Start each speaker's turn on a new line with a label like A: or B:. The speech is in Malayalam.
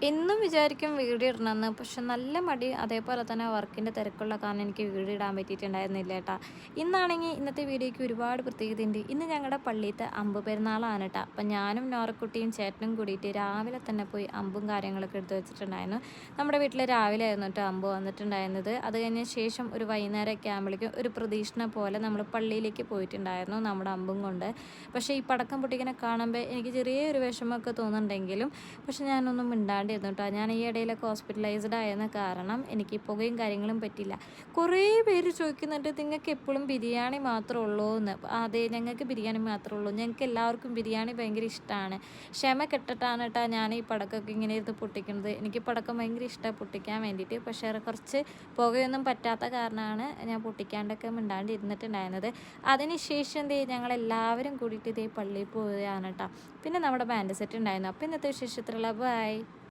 A: എന്നും വിചാരിക്കും വീഡിയോ ഇടണമെന്ന്. പക്ഷെ നല്ല മടി, അതേപോലെ തന്നെ വർക്കിൻ്റെ തിരക്കുള്ള കാരണം എനിക്ക് വീഡിയോ ഇടാൻ പറ്റിയിട്ടുണ്ടായിരുന്നില്ല കേട്ടാ. ഇന്നാണെങ്കിൽ ഇന്നത്തെ വീഡിയോയ്ക്ക് ഒരുപാട് പ്രത്യേകതയുണ്ട്. ഇന്ന് ഞങ്ങളുടെ പള്ളിയിലത്തെ അമ്പ് പെരുന്നാളാണ് കേട്ടോ. അപ്പം ഞാനും നോറക്കുട്ടിയും ചേട്ടനും കൂടിയിട്ട് രാവിലെ തന്നെ പോയി അമ്പും കാര്യങ്ങളൊക്കെ എടുത്ത് വെച്ചിട്ടുണ്ടായിരുന്നു. നമ്മുടെ വീട്ടിൽ രാവിലെ ആയിരുന്നു കേട്ടോ അമ്പ് വന്നിട്ടുണ്ടായിരുന്നത്. അത് കഴിഞ്ഞ ശേഷം ഒരു വൈകുന്നേരമൊക്കെ ആകുമ്പോഴേക്കും ഒരു പ്രദക്ഷിണ പോലെ നമ്മൾ പള്ളിയിലേക്ക് പോയിട്ടുണ്ടായിരുന്നു നമ്മുടെ അമ്പും കൊണ്ട്. പക്ഷേ ഈ പടക്കം പൊട്ടിക്കനെ കാണുമ്പോൾ എനിക്ക് ചെറിയൊരു വിഷമമൊക്കെ തോന്നുന്നുണ്ടെങ്കിലും പക്ഷെ ഞാനൊന്നും മിണ്ടാണ്ടിരുന്നു കേട്ടോ. ഞാൻ ഈ ഇടയിലൊക്കെ ഹോസ്പിറ്റലൈസ്ഡ് ആയെന്ന കാരണം എനിക്ക് പുകയും കാര്യങ്ങളും പറ്റില്ല. കുറേ പേര് ചോദിക്കുന്നുണ്ട്, നിങ്ങൾക്ക് എപ്പോഴും ബിരിയാണി മാത്രമേ ഉള്ളൂ എന്ന്. അതെ, ഞങ്ങൾക്ക് ബിരിയാണി മാത്രമേ ഉള്ളൂ. ഞങ്ങൾക്ക് എല്ലാവർക്കും ബിരിയാണി ഭയങ്കര ഇഷ്ടമാണ്. ക്ഷമ കെട്ടിട്ടാണ് കേട്ടോ ഞാൻ ഈ പടക്കമൊക്കെ ഇങ്ങനെ ഇരുന്ന് പൊട്ടിക്കുന്നത്. എനിക്ക് പടക്കം ഭയങ്കര ഇഷ്ടമാണ് പൊട്ടിക്കാൻ വേണ്ടിയിട്ട്. പക്ഷേ കുറച്ച് പുകയൊന്നും പറ്റാത്ത കാരണമാണ് ഞാൻ പൊട്ടിക്കാണ്ടൊക്കെ മിണ്ടാണ്ട് ഇരുന്നിട്ടുണ്ടായിരുന്നത്. അതിനുശേഷം ഞങ്ങളെല്ലാവരും കൂടിയിട്ട് പള്ളിയിൽ പോവുകയാണ് കേട്ടോ. പിന്നെ നമ്മുടെ ബാൻഡ് സെറ്റ് ഉണ്ടായിരുന്നു. അപ്പോൾ ഇന്നത്തെ വിശേഷത്തിലുള്ള ബൈ.